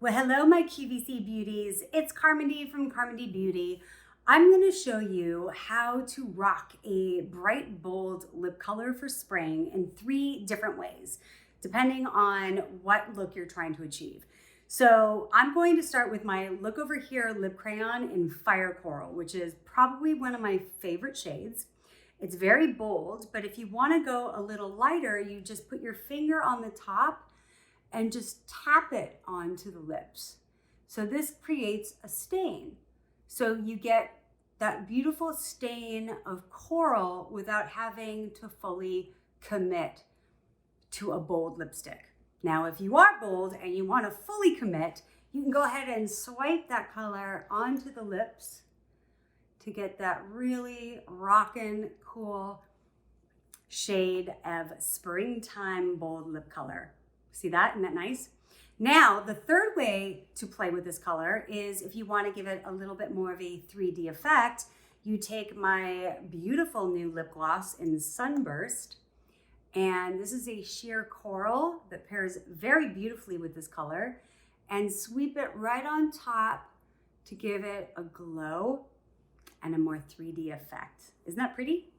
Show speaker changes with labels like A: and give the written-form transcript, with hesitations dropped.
A: Well, hello, my QVC beauties. It's Carmindy from Carmindy Beauty. I'm going to show you how to rock a bright, bold lip color for spring in 3 different ways, depending on what look you're trying to achieve. So I'm going to start with my Look Over Here lip crayon in Fire Coral, which is probably one of my favorite shades. It's very bold, but if you want to go a little lighter, you just put your finger on the top and just tap it onto the lips. So this creates a stain. So you get that beautiful stain of coral without having to fully commit to a bold lipstick. Now, if you are bold and you want to fully commit, you can go ahead and swipe that color onto the lips to get that really rockin' cool shade of springtime bold lip color. See that? Isn't that nice? Now, the third way to play with this color is if you want to give it a little bit more of a 3D effect, you take my beautiful new lip gloss in Sunburst, and this is a sheer coral that pairs very beautifully with this color, and sweep it right on top to give it a glow and a more 3D effect. Isn't that pretty?